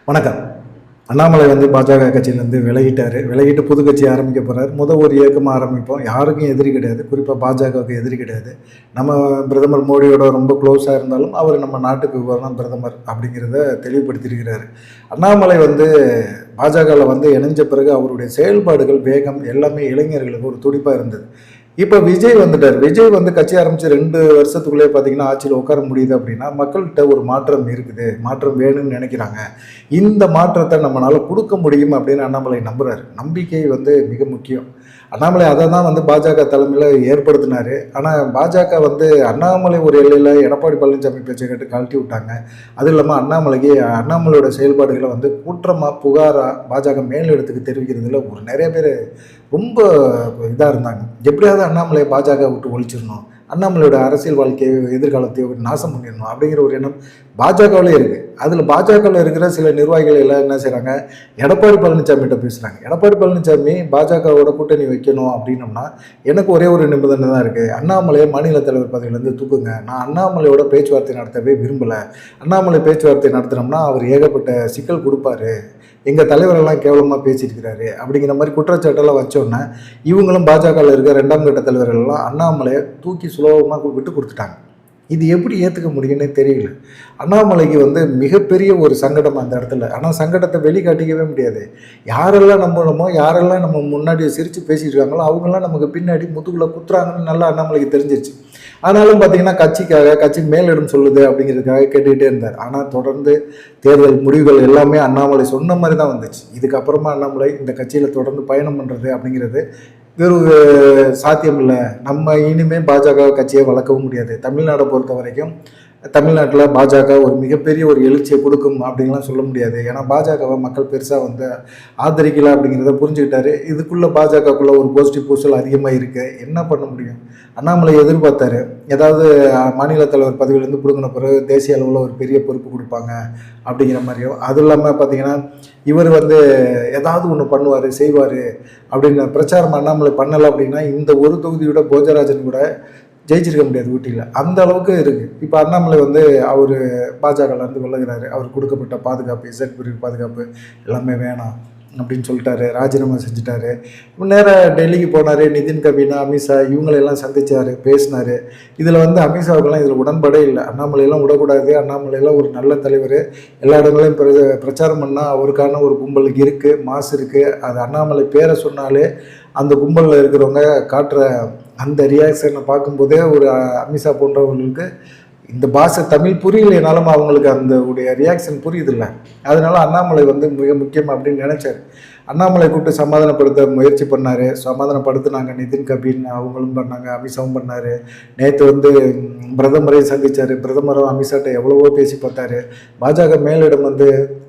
வணக்கம். அண்ணாமலை பாஜக கட்சியிலேருந்து விலகிட்டு புது கட்சி ஆரம்பிக்க போகிறார். ஒரு இயக்கமாக ஆரம்பிப்போம். யாருக்கும் எதிரி கிடையாது. குறிப்பாக பாஜகவுக்கு எதிரி கிடையாது. நம்ம பிரதமர் மோடியோட ரொம்ப க்ளோஸாக இருந்தாலும் அவர் நம்ம நாட்டுக்கு தான் பிரதமர் அப்படிங்கிறத தெளிவுபடுத்தியிருக்கிறார். அண்ணாமலை பாஜகவில் இணைஞ்ச பிறகு அவருடைய செயல்பாடுகள், வேகம் எல்லாமே இளைஞர்களுக்கு ஒரு துடிப்பாக இருந்தது. இப்போ விஜய் வந்துட்டார். விஜய் கட்சி ஆரம்பித்து 2 வருஷத்துக்குள்ளே பார்த்தீங்கன்னா ஆட்சியில் உட்கார முடியுது அப்படின்னா மக்கள்கிட்ட ஒரு மாற்றம் இருக்குது, மாற்றம் வேணும்னு நினைக்கிறாங்க. இந்த மாற்றத்தை நம்மளால் கொடுக்க முடியும் அப்படின்னு அண்ணாமலை நம்புகிறார். நம்பிக்கை மிக முக்கியம். அண்ணாமலை அதை தான் பாஜக தலைமையில் ஏற்படுத்தினார். ஆனால் பாஜக அண்ணாமலை ஒரு எல்லையில் எடப்பாடி பழனிசாமி பேச்சை கேட்டு கழட்டி விட்டாங்க. அதுவும் இல்லாமல் அண்ணாமலையோட செயல்பாடுகளை குற்றமாக புகாராக பாஜக மேலிடத்துக்கு தெரிவிக்கிறதுல நிறைய பேர் ரொம்ப இதாக இருந்தாங்க. எப்படியாவது அண்ணாமலையை பாஜக விட்டு ஒழிச்சிடணும், அண்ணாமலையோட அரசியல் வாழ்க்கையை எதிர்காலத்தையோ நாசம் பண்ணிடணும் அப்படிங்கிற ஒரு எண்ணம் பாஜகவிலே இருக்குது. அதில் பாஜகவில் இருக்கிற சில நிர்வாகிகள் எல்லாம் என்ன செய்கிறாங்க, எடப்பாடி பழனிசாமிகிட்ட பேசுகிறாங்க. எடப்பாடி பழனிசாமி பாஜகவோட கூட்டணி வைக்கணும் அப்படின்னோம்னா எனக்கு ஒரே ஒரு நிபந்தனை தான் இருக்குது, அண்ணாமலையை மாநில தலைவர் பதவியிலேருந்து தூக்குங்க. நான் அண்ணாமலையோட பேச்சுவார்த்தை நடத்தவே விரும்பலை. அண்ணாமலை பேச்சுவார்த்தை நடத்தினோம்னா அவர் ஏகப்பட்ட சிக்கல் கொடுப்பாரு, எங்கள் தலைவரெல்லாம் கேவலமாக பேசியிருக்கிறாரு அப்படிங்கிற மாதிரி குற்றச்சாட்டெல்லாம் வச்சோன்னே இவங்களும் பாஜகவில் இருக்க 2ஆம் கட்ட தலைவர்கள்லாம் அண்ணாமலையை தூக்கி சுலபமாக விட்டு கொடுத்துட்டாங்க. இது எப்படி ஏற்றுக்க முடியும்னே தெரியல. அண்ணாமலைக்கு மிகப்பெரிய ஒரு சங்கடம் அந்த இடத்துல. ஆனால் சங்கடத்தை வெளிக்காட்டிக்கவே முடியாது. யாரெல்லாம் நம்பணுமோ, யாரெல்லாம் நம்ம முன்னாடி சிரித்து பேசிட்டு இருக்காங்களோ அவங்கெல்லாம் நமக்கு பின்னாடி முதுகுல குத்துறாங்கன்னு நல்லா அண்ணாமலைக்கு தெரிஞ்சிருச்சு. ஆனாலும் பார்த்தீங்கன்னா கட்சி மேலிடம் சொல்லுது அப்படிங்கிறதுக்காக கேட்டுக்கிட்டே இருந்தார். ஆனால் தொடர்ந்து தேர்தல் முடிவுகள் எல்லாமே அண்ணாமலை சொன்ன மாதிரி தான் வந்துச்சு. இதுக்கப்புறமா அண்ணாமலை இந்த கட்சியில் தொடர்ந்து பயணம் பண்ணுறது அப்படிங்கிறது வெறும் சாத்தியம் இல்லை. நம்ம இனிமேல் பாஜக கட்சியை வளர்க்கவும் முடியாது. தமிழ்நாடை பொறுத்த வரைக்கும் தமிழ்நாட்டில் பாஜக ஒரு மிகப்பெரிய ஒரு எழுச்சியை கொடுக்கும் அப்படின்லாம் சொல்ல முடியாது. ஏன்னா பாஜகவை மக்கள் பெருசாக ஆதரிக்கலை அப்படிங்கிறத புரிஞ்சுக்கிட்டாரு. இதுக்குள்ளே பாஜகக்குள்ளே ஒரு பாசிட்டிவ் பூசல் அதிகமாக இருக்குது. என்ன பண்ண முடியும்? அண்ணாமலை எதிர்பார்த்தாரு, ஏதாவது மாநில தலைவர் பதவியிலேருந்து பிடுங்கின பிறகு தேசிய அளவில் ஒரு பெரிய பொறுப்பு கொடுப்பாங்க அப்படிங்கிற மாதிரியும். அதுவும் இல்லாமல் பார்த்தீங்கன்னா இவர் ஏதாவது ஒன்று பண்ணுவார், செய்வார் அப்படின்னு பிரச்சாரம் அண்ணாமலை பண்ணலை அப்படின்னா இந்த ஒரு தொகுதியோட போஜராஜன் கூட ஜெயிச்சிருக்க முடியாது ஊட்டியில். அந்த அளவுக்கு இருக்குது. இப்போ அண்ணாமலை அவர் பாஜகலேருந்து விலகிறாரு. அவர் கொடுக்கப்பட்ட பாதுகாப்பு, இசட் பிரிவு பாதுகாப்பு எல்லாமே வேணாம் அப்படின்னு சொல்லிட்டாரு, ராஜினாமா செஞ்சுட்டாரு. நேராக டெல்லிக்கு போனார். நிதின் கபீனா, அமித்ஷா இவங்களெல்லாம் சந்தித்தார், பேசினார். இதில் அமித்ஷாவுக்கெல்லாம் இதில் உடன்பாடே இல்லை. அண்ணாமலையெல்லாம் விடக்கூடாது, அண்ணாமலையெல்லாம் ஒரு நல்ல தலைவர், எல்லா இடங்களையும் பிரச்சாரம் பண்ணால் அவருக்கான ஒரு கும்பல் இருக்குது, மாசு இருக்குது. அது அண்ணாமலை பேரை சொன்னாலே அந்த கும்பலில் இருக்கிறவங்க காட்டுற அந்த ரியாக்ஷனை பார்க்கும்போதே ஒரு அமித்ஷா போன்றவங்களுக்கு இந்த பாஷை தமிழ் புரியலைனாலும் அவங்களுக்கு அந்த உடைய ரியாக்ஷன் புரியுதில்ல. அதனால அண்ணாமலை மிக முக்கியம் அப்படின்னு நினச்சார். அண்ணாமலை கூப்பிட்டு சமாதானப்படுத்த முயற்சி பண்ணார். சமாதானப்படுத்தினாங்க. நிதின் கபீன் அவங்களும் பண்ணாங்க, அமித்ஷாவும் பண்ணார். நேற்று பிரதமரையும் சந்தித்தார். பிரதமரும் அமித்ஷாட்ட எவ்வளவோ பேசி பார்த்தாரு. பாஜக மேலிடம்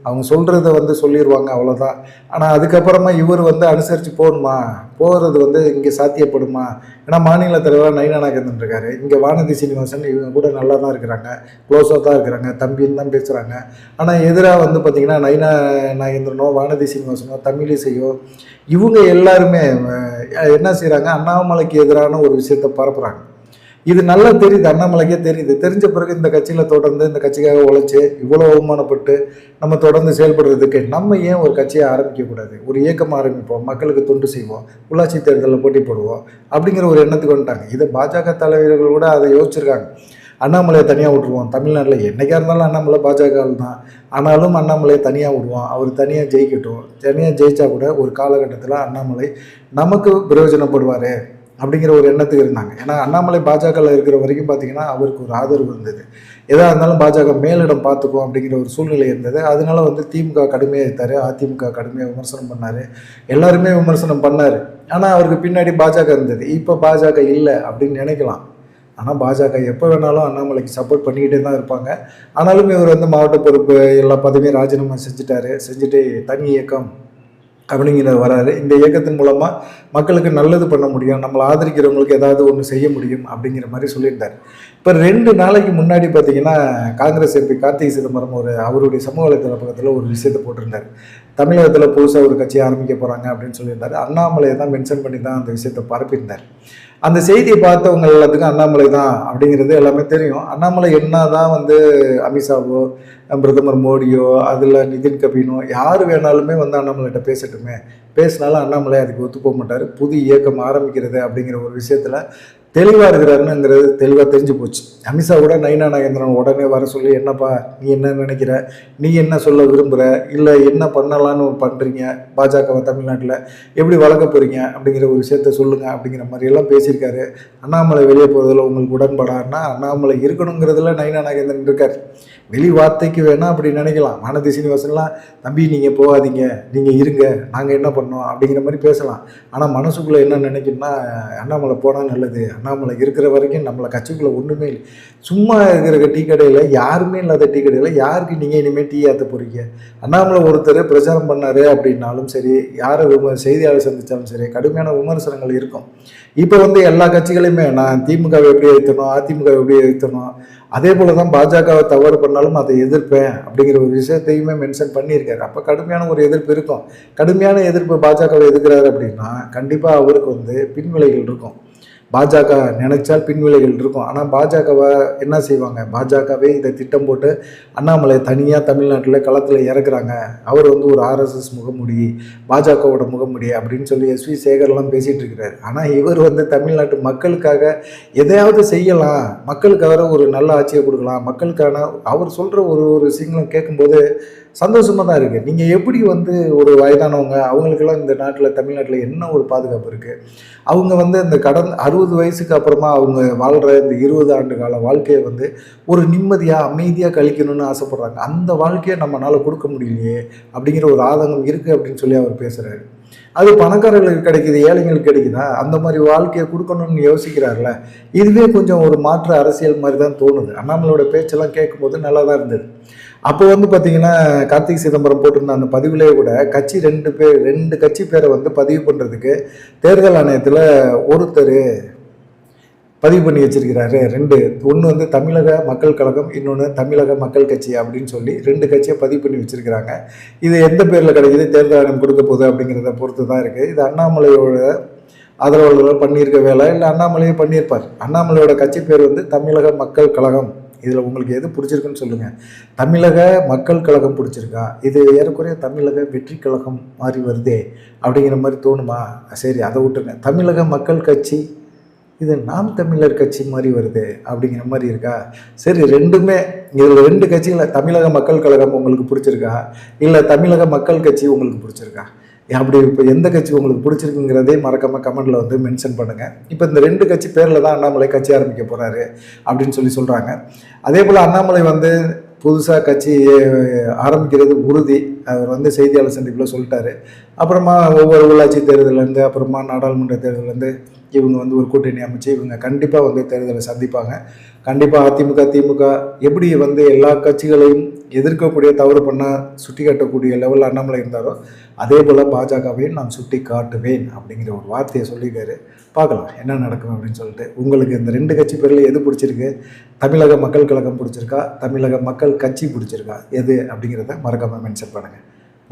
அவங்க சொல்கிறத சொல்லிடுவாங்க, அவ்வளோதான். ஆனால் அதுக்கப்புறமா இவர் அனுசரித்து போகணுமா, போகிறது இங்கே சாத்தியப்படுமா? ஏன்னா மாநில தலைவராக நயினா நாகேந்திரன் இருக்காரு, இங்கே வானதி சீனிவாசன் இவங்க கூட நல்லா தான் இருக்கிறாங்க, க்ளோஸாக தான் இருக்கிறாங்க, தம்பின்னு தான் பேசுகிறாங்க. ஆனால் எதிராக பார்த்தீங்கன்னா நயினா நாகேந்திரனோ வானதி சீனிவாசனோ தமிழிசையோ இவங்க எல்லாருமே என்ன செய்கிறாங்க, அண்ணாமலைக்கு எதிரான ஒரு விஷயத்தை பரப்புகிறாங்க. இது நல்லா தெரியுது, அண்ணாமலைக்கே தெரியுது. தெரிஞ்ச பிறகு இந்த கட்சியில் தொடர்ந்து இந்த கட்சிக்காக உழைச்சி இவ்வளோ அவமானப்பட்டு நம்ம தொடர்ந்து செயல்படுறதுக்கு நம்ம ஏன் ஒரு கட்சியை ஆரம்பிக்கக்கூடாது, ஒரு இயக்கம் ஆரம்பிப்போம், மக்களுக்கு தொண்டு செய்வோம், உள்ளாட்சி தேர்தலில் போட்டி போடுவோம் அப்படிங்கிற ஒரு எண்ணத்துக்கு வந்துட்டாங்க. இதை பாஜக தலைவர்கள் கூட அதை யோசிச்சிருக்காங்க. அண்ணாமலையை தனியாக விட்டுருவோம், தமிழ்நாட்டில் என்றைக்காக இருந்தாலும் அண்ணாமலை பாஜக தான், ஆனாலும் அண்ணாமலையை தனியாக விடுவோம், அவர் தனியாக ஜெயிக்கட்டும், தனியாக ஜெயிச்சா கூட ஒரு காலகட்டத்தில் அண்ணாமலை நமக்கு பிரயோஜனப்படுவார் அப்படிங்கிற ஒரு எண்ணத்துக்கு இருந்தாங்க. ஏன்னா அண்ணாமலை பாஜகவில் இருக்கிற வரைக்கும் பார்த்தீங்கன்னா அவருக்கு ஒரு ஆதரவு இருந்தது. எதாக இருந்தாலும் பாஜக மேலிடம் பார்த்துக்கும் அப்படிங்கிற ஒரு சூழ்நிலை இருந்தது. அதனால திமுக கடுமையாக இருந்தார், அதிமுக கடுமையாக விமர்சனம் பண்ணார், எல்லாருமே விமர்சனம் பண்ணார். ஆனால் அவருக்கு பின்னாடி பாஜக இருந்தது. இப்போ பாஜக இல்லை அப்படின்னு நினைக்கலாம். ஆனால் பாஜக எப்போ வேணாலும் அண்ணாமலைக்கு சப்போர்ட் பண்ணிக்கிட்டே தான் இருப்பாங்க. ஆனாலும் இவர் மாவட்ட பொறுப்பு எல்லா பதவியும் ராஜினாமா செஞ்சுட்டு தனி இயக்கம் அப்படிங்கிற வராரு. இந்த இயக்கத்தின் மூலமாக மக்களுக்கு நல்லது பண்ண முடியும், நம்மளை ஆதரிக்கிறவங்களுக்கு ஏதாவது ஒன்று செய்ய முடியும் அப்படிங்கிற மாதிரி சொல்லியிருந்தார். இப்போ 2 நாளைக்கு முன்னாடி பார்த்தீங்கன்னா, காங்கிரஸ் எம்பி கார்த்திகை சிதம்பரம் அவருடைய சமூக வலைதள பக்கத்தில் ஒரு விஷயத்த போட்டிருந்தாரு. தமிழகத்தில புதுசா ஒரு கட்சி ஆரம்பிக்க போறாங்க அப்படின்னு சொல்லியிருந்தாரு. அண்ணாமலைய தான் மென்ஷன் பண்ணி தான் அந்த விஷயத்த பரப்பியிருந்தார். அந்த செய்தியை பார்த்தவங்க எல்லாத்துக்கும் அண்ணாமலை தான் அப்படிங்கிறது எல்லாமே தெரியும். அண்ணாமலை என்னதான் வந்து அமித்ஷாவோ, பிரதமர் மோடியோ, அதில நிதின் கபீனோ யார் வேணாலுமே வந்து அண்ணாமலைட்ட பேசட்டுமே. பேசினாலும் அண்ணாமலை அதுக்கு ஒத்து போக மாட்டார். புது இயக்கம் ஆரம்பிக்கிறது அப்படிங்கிற ஒரு விஷயத்தில் தெளிவாக இருக்கிறாருன்னுங்கிறது தெளிவாக தெரிஞ்சு போச்சு. அமித்ஷா கூட நயினா நாகேந்திரன் உடனே வர சொல்லி, என்னப்பா நீ என்ன நினைக்கிற, நீ என்ன சொல்ல விரும்புகிற, இல்லை என்ன பண்ணலான்னு பண்ணுறீங்க, பாஜகவை தமிழ்நாட்டில் எப்படி வளர்க்க போகிறீங்க அப்படிங்கிற ஒரு விஷயத்த சொல்லுங்கள் அப்படிங்கிற மாதிரியெல்லாம் பேசியிருக்காரு. அண்ணாமலை வெளியே போகிறதுல உங்களுக்கு உடன்பாடாருன்னா, அண்ணாமலை இருக்கணுங்கிறதுல நயினா நாகேந்திரன் இருக்கார். வெளி வார்த்தைக்கு வேணால் அப்படி நினைக்கலாம். வானதி சீனிவாசன்லாம், தம்பி நீங்கள் போகாதீங்க, நீங்கள் இருங்க, நாங்கள் என்ன பண்ணோம் அப்படிங்கிற மாதிரி பேசலாம். ஆனால் மனசுக்குள்ளே என்ன நினைக்கணும்னா, அண்ணாமலை போனால் நல்லது, அண்ணாமலை இருக்கிற வரைக்கும் நம்மளை கட்சிக்குள்ளே ஒன்றுமே இல்லை. சும்மா இருக்கிற டீ கடையில், யாருமே இல்லாத டீ கடையில் யாருக்கு நீங்கள் இனிமேல் டீ ஏற்ற போகிறீங்க? அண்ணாமலை ஒருத்தர் பிரச்சாரம் பண்ணார் அப்படின்னாலும் சரி, யாரை செய்தியாளர் சந்தித்தாலும் சரி, கடுமையான விமர்சனங்கள் இருக்கும். இப்போ வந்து எல்லா கட்சிகளையுமே நான் திமுகவை எப்படி எழுத்தணும், அதிமுகவை எப்படி எழுத்தணும், அதே போல தான் பாஜகவை தவறு பண்ணாலும் அதை எதிர்ப்பேன் அப்படிங்கிற ஒரு விஷயத்தையுமே மென்ஷன் பண்ணியிருக்காரு. அப்போ கடுமையான ஒரு எதிர்ப்பு இருக்கும். கடுமையான எதிர்ப்பு பாஜகவை எதிர்க்கிறாரு அப்படின்னா கண்டிப்பாக அவருக்கு வந்து பின்விளைகள் இருக்கும். பாஜக நினைச்சால் பின்விளைகள் இருக்கும். ஆனால் பாஜகவை என்ன செய்வாங்க, பாஜகவே இதை திட்டம் போட்டு அண்ணாமலை தனியாக தமிழ்நாட்டில் களத்தில் இறக்குறாங்க. அவர் வந்து ஒரு ஆர்எஸ்எஸ் முகமுடி, பாஜகவோட முகமுடி அப்படின்னு சொல்லி எஸ்வி சேகர்லாம் பேசிகிட்டு இருக்கிறார். ஆனால் இவர் வந்து தமிழ்நாட்டு மக்களுக்காக எதையாவது செய்யலாம், மக்களுக்காக ஒரு நல்ல ஆட்சியை கொடுக்கலாம், மக்களுக்கான அவர் சொல்கிற ஒரு விஷயங்களும் கேட்கும்போது சந்தோஷமாக தான் இருக்குது. நீங்கள் எப்படி வந்து ஒரு வயதானவங்க, அவங்களுக்கெல்லாம் இந்த நாட்டில் தமிழ்நாட்டில் என்ன ஒரு பாதுகாப்பு இருக்குது? அவங்க வந்து இந்த கடந்த 60 வயசுக்கு அப்புறமா அவங்க வாழ்கிற இந்த 20 ஆண்டு கால வாழ்க்கையை வந்து ஒரு நிம்மதியாக அமைதியாக கழிக்கணும்னு ஆசைப்பட்றாங்க. அந்த வாழ்க்கையை நம்மளால் கொடுக்க முடியலையே அப்படிங்கிற ஒரு ஆதங்கம் இருக்குது அப்படின்னு சொல்லி அவர் பேசுகிறாரு. அது பணக்காரர்களுக்கு கிடைக்குது, ஏழைங்களுக்கு கிடைக்குதா? அந்த மாதிரி வாழ்க்கையை கொடுக்கணும்னு யோசிக்கிறார்ல. இதுவே கொஞ்சம் ஒரு மாற்று அரசியல் மாதிரி தான் தோணுது. அண்ணாமலையோட பேச்செல்லாம் கேட்கும்போது நல்லா தான் இருந்தது. அப்போ வந்து பார்த்தீங்கன்னா, கார்த்திகை சிதம்பரம் போட்டிருந்த அந்த பதிவிலே கூட கட்சி 2 கட்சி பேரை வந்து பதிவு பண்ணுறதுக்கு தேர்தல் ஆணையத்தில் ஒருத்தர் பதிவு பண்ணி வச்சிருக்கிறாரு. 2 ஒன்று வந்து தமிழக மக்கள் கழகம், இன்னொன்று தமிழக மக்கள் கட்சி அப்படின்னு சொல்லி 2 கட்சியை பதிவு பண்ணி வச்சுருக்கிறாங்க. இது எந்த பேரில் கிடைக்குது, தேர்தல் ஆணையம் கொடுக்க போகுது அப்படிங்கிறத பொறுத்து தான் இருக்குது. இது அண்ணாமலையோட ஆதரவாளர்கள் பண்ணியிருக்க வேலை, இல்லை அண்ணாமலையே பண்ணியிருப்பார். அண்ணாமலையோட கட்சி பேர் வந்து தமிழக மக்கள் கழகம். இதில் உங்களுக்கு எது பிடிச்சிருக்குன்னு சொல்லுங்கள். தமிழக மக்கள் கழகம் பிடிச்சிருக்கா, இது ஏறக்குறைய தமிழக வெற்றி கழகம் மாதிரி வருதே அப்படிங்கிற மாதிரி தோணுமா? சரி, அதை விட்டுருங்க. தமிழக மக்கள் கட்சி, இது நாம் தமிழர் கட்சி மாதிரி வருது அப்படிங்கிற மாதிரி இருக்கா? சரி, ரெண்டுமே இதில் 2 கட்சிகளை, தமிழக மக்கள் கழகம் உங்களுக்கு பிடிச்சிருக்கா, இல்லை தமிழக மக்கள் கட்சி உங்களுக்கு பிடிச்சிருக்கா? அப்படி இப்போ எந்த கட்சி உங்களுக்கு பிடிச்சிருக்குங்கிறதே மறக்காமல் கமெண்டில் வந்து மென்ஷன் பண்ணுங்கள். இப்போ இந்த 2 கட்சி பேரில் தான் அண்ணாமலை கட்சி ஆரம்பிக்க போகிறாரு அப்படின்னு சொல்கிறாங்க. அதே போல் அண்ணாமலை வந்து புதுசாக கட்சி ஆரம்பிக்கிறது உறுதி. அவர் வந்து செய்தியாளர் சந்திப்பில் சொல்லிட்டாரு. அப்புறமா ஒவ்வொரு உள்ளாட்சி தேர்தலேருந்து, அப்புறமா நாடாளுமன்ற தேர்தலேருந்து இவங்க வந்து ஒரு கூட்டணி அமைச்சு இவங்க கண்டிப்பாக வந்து தேர்தலை சந்திப்பாங்க. கண்டிப்பாக அதிமுக, திமுக எப்படி வந்து எல்லா கட்சிகளையும் எதிர்க்கக்கூடிய, தவறு பண்ணால் சுட்டி காட்டக்கூடிய லெவலில் அண்ணாமலை இருந்தாரோ, அதே போல் பாஜகவையும் நான் சுட்டி காட்டுவேன் அப்படிங்கிற ஒரு வார்த்தையை சொல்லியிருக்காரு. பார்க்கலாம் என்ன நடக்கும் அப்படின்னு சொல்லிட்டு. உங்களுக்கு இந்த 2 கட்சி பேரில் எது பிடிச்சிருக்கு? தமிழக மக்கள் கழகம் பிடிச்சிருக்கா, தமிழக மக்கள் கட்சி பிடிச்சிருக்கா, எது அப்படிங்கிறத மறக்காமல் மென்ஷன் பண்ணுங்கள்.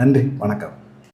நன்றி, வணக்கம்.